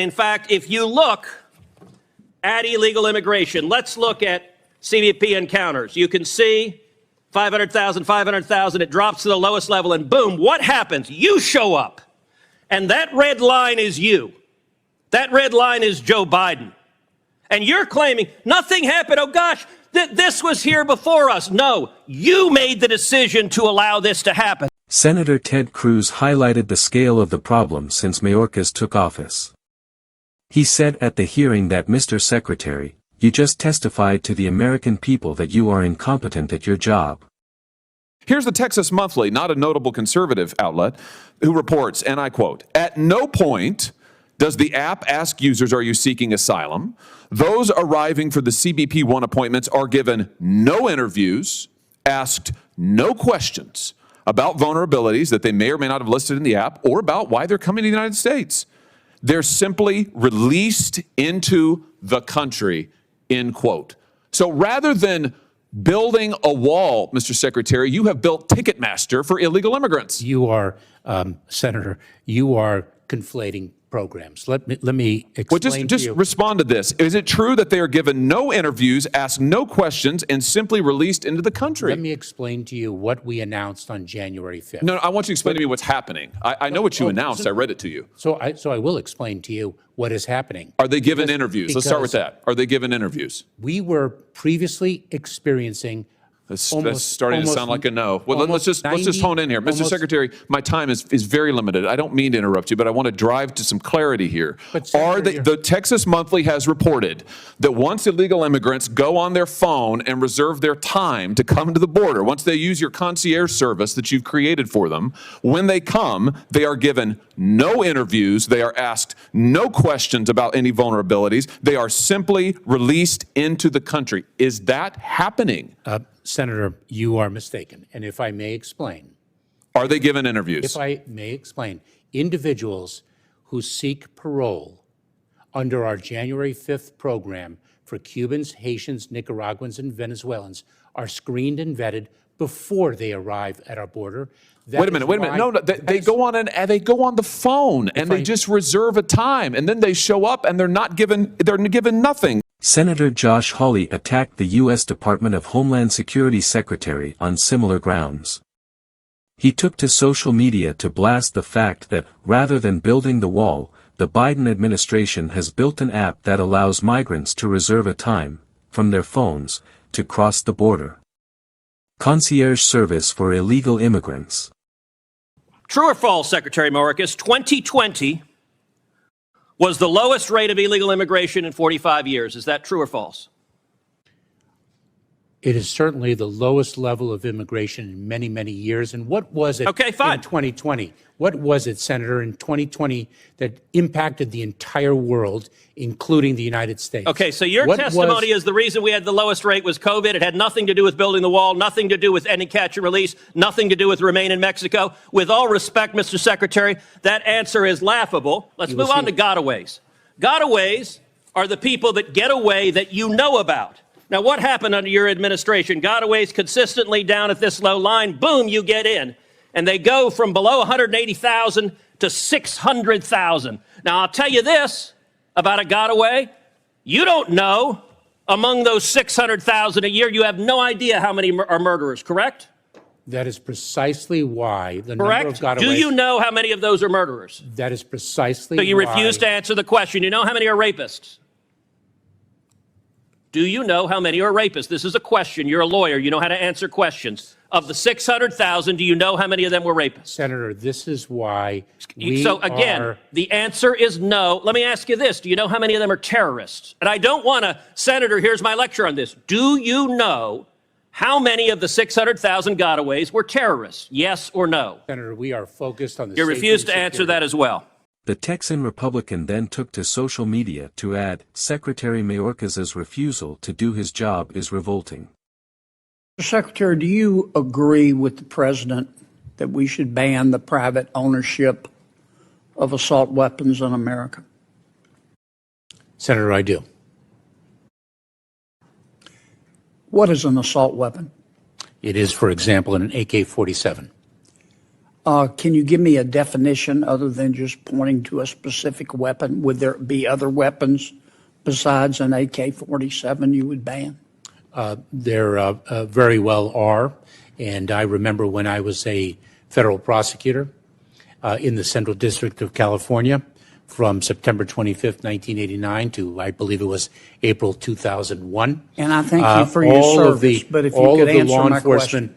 In fact, if you look at illegal immigration, let's look at CBP encounters. You can see 500,000, 500,000, it drops to the lowest level, and boom, what happens? You show up. And that red line is you. That red line is Joe Biden. And you're claiming nothing happened. Oh, gosh, this was here before us. No, you made the decision to allow this to happen. Senator Ted Cruz highlighted the scale of the problem since Mayorkas took office. He said at the hearing that, Mr. Secretary, you just testified to the American people that you are incompetent at your job. Here's the Texas Monthly, not a notable conservative outlet, who reports, and I quote, "At no point does the app ask users, are you seeking asylum? Those arriving for the CBP One appointments are given no interviews, asked no questions about vulnerabilities that they may or may not have listed in the app or about why they're coming to the United States. They're simply released into the country," end quote. So rather than building a wall, Mr. Secretary, you have built Ticketmaster for illegal immigrants. You are, Senator, you are conflating programs. Let me explain to you. Just respond to this. Is it true that they are given no interviews, asked no questions, and simply released into the country? Let me explain to you what we announced on January 5th. No, I want you to explain to me what's happening. I know what you announced. I read it to you. So I will explain to you what is happening. Are they given interviews? Let's start with that. Are they given interviews? We were previously experiencing That's starting to sound like a no. Well, let's just hone in here. Mr. Secretary, my time is very limited. I don't mean to interrupt you, but I want to drive to some clarity here. The Texas Monthly has reported that once illegal immigrants go on their phone and reserve their time to come to the border, once they use your concierge service that you've created for them, when they come, they are given no interviews. They are asked no questions about any vulnerabilities. They are simply released into the country. Is that happening? Senator, you are mistaken. And if I may explain. Are they given interviews? If I may explain, individuals who seek parole under our January 5th program for Cubans, Haitians, Nicaraguans, and Venezuelans are screened and vetted before they arrive at our border. Wait a minute. No, they go on the phone and they just reserve a time, and then they show up and they're given nothing. Senator Josh Hawley attacked the U.S. Department of Homeland Security Secretary on similar grounds. He took to social media to blast the fact that, rather than building the wall, the Biden administration has built an app that allows migrants to reserve a time, from their phones, to cross the border. Concierge service for illegal immigrants. True or false, Secretary Mayorkas, 2020 was the lowest rate of illegal immigration in 45 years. Is that true or false? It is certainly the lowest level of immigration in many, many years. And what was it in 2020? What was it, Senator, in 2020 that impacted the entire world, including the United States? Okay, so your testimony is the reason we had the lowest rate was COVID. It had nothing to do with building the wall, nothing to do with any catch and release, nothing to do with Remain in Mexico. With all respect, Mr. Secretary, that answer is laughable. Let's move on to gotaways. Gotaways are the people that get away that you know about. Now, what happened under your administration? Gotaways consistently down at this low line, boom, you get in. And they go from below 180,000 to 600,000. Now, I'll tell you this about a gotaway. You don't know, among those 600,000 a year, you have no idea how many are murderers, correct? That is precisely why the number of gotaways... Do you know how many of those are murderers? That is precisely why... So you refuse to answer the question. You know how many are rapists? Do you know how many are rapists? This is a question. You're a lawyer. You know how to answer questions. Of the 600,000, do you know how many of them were rapists? Senator, this is why the answer is no. Let me ask you this. Do you know how many of them are terrorists? And I don't want to, Senator, here's my lecture on this. Do you know how many of the 600,000 gotaways were terrorists? Yes or no? Senator, we are focused on the You refuse to answer that as well. The Texan Republican then took to social media to add, Secretary Mayorkas' refusal to do his job is revolting. Mr. Secretary, do you agree with the President that we should ban the private ownership of assault weapons in America? Senator, I do. What is an assault weapon? It is, for example, an AK-47. Can you give me a definition other than just pointing to a specific weapon? Would there be other weapons besides an AK-47 you would ban? There very well are. And I remember when I was a federal prosecutor in the Central District of California from September 25th, 1989 to, I believe it was April 2001. And I thank you for your service, but if you could answer my question.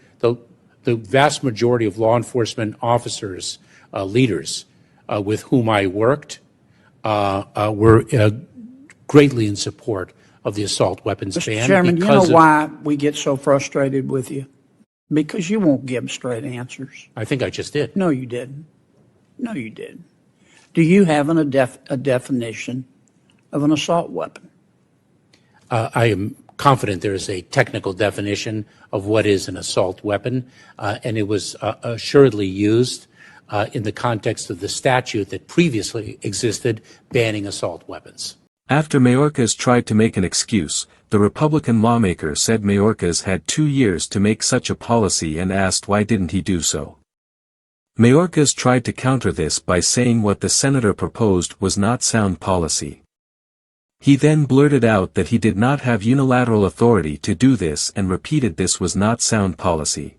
The vast majority of law enforcement officers, leaders with whom I worked were greatly in support of the assault weapons ban. Mr. Chairman, you know why we get so frustrated with you? Because you won't give straight answers. I think I just did. No, you didn't. No, you didn't. Do you have a definition of an assault weapon? I am confident there is a technical definition of what is an assault weapon, and it was assuredly used in the context of the statute that previously existed banning assault weapons. After Mayorkas tried to make an excuse, the Republican lawmaker said Mayorkas had 2 years to make such a policy and asked why didn't he do so. Mayorkas tried to counter this by saying what the senator proposed was not sound policy. He then blurted out that he did not have unilateral authority to do this and repeated this was not sound policy.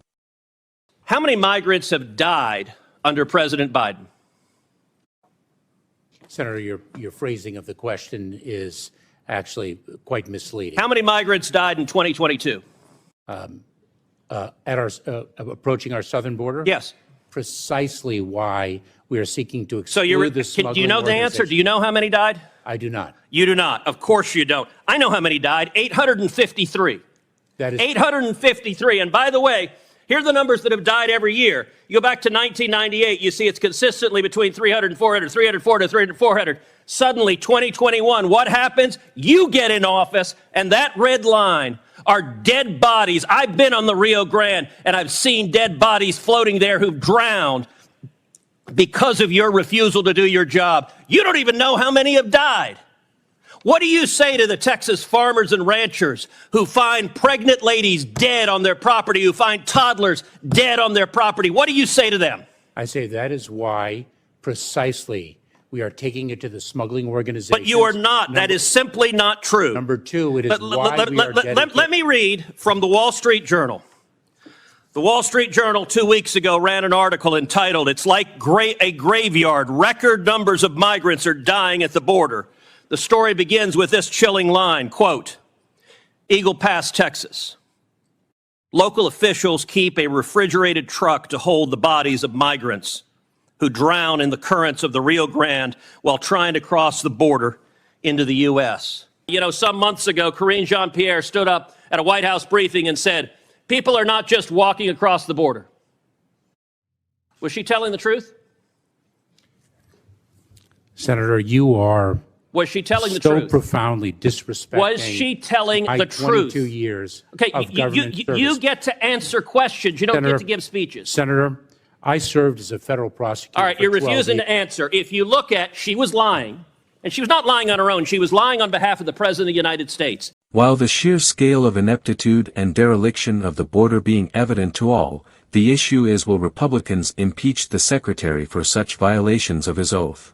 How many migrants have died under President Biden? Senator, your phrasing of the question is actually quite misleading. How many migrants died in 2022? Approaching our southern border? Yes. Precisely why we are seeking to exclude the smuggling do you know the answer? Do you know how many died? I do not. You do not. Of course you don't. I know how many died. 853. That is 853. And by the way, here are the numbers that have died every year. You go back to 1998, you see it's consistently between 300 and 400, 300, 400, 300, 400. Suddenly, 2021, what happens? You get in office, and that red line are dead bodies. I've been on the Rio Grande, and I've seen dead bodies floating there who've drowned because of your refusal to do your job. You don't even know how many have died. What do you say to the Texas farmers and ranchers who find pregnant ladies dead on their property, who find toddlers dead on their property? What do you say to them? I say that is why precisely we are taking it to the smuggling organizations. But you are not. That is simply not true. Number two, it is why we are let me read from the Wall Street Journal. The Wall Street Journal 2 weeks ago ran an article entitled, "It's like a graveyard. Record numbers of migrants are dying at the border." The story begins with this chilling line, quote, Eagle Pass, Texas. Local officials keep a refrigerated truck to hold the bodies of migrants who drown in the currents of the Rio Grande while trying to cross the border into the U.S. You know, some months ago, Karine Jean-Pierre stood up at a White House briefing and said, people are not just walking across the border. Was she telling the truth? Senator, you are Was she telling the truth? so profoundly disrespecting. Was she telling the truth? 22 years Okay, of government service. you get to answer questions. You don't get to give speeches. Senator, I served as a federal prosecutor. All right, for you're 12 refusing years. to answer. If you look at, she was lying, and she was not lying on her own. She was lying on behalf of the President of the United States. While the sheer scale of ineptitude and dereliction of the border being evident to all, the issue is will Republicans impeach the Secretary for such violations of his oath?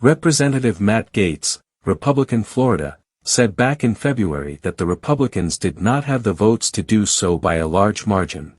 Representative Matt Gaetz, Republican Florida, said back in February that the Republicans did not have the votes to do so by a large margin.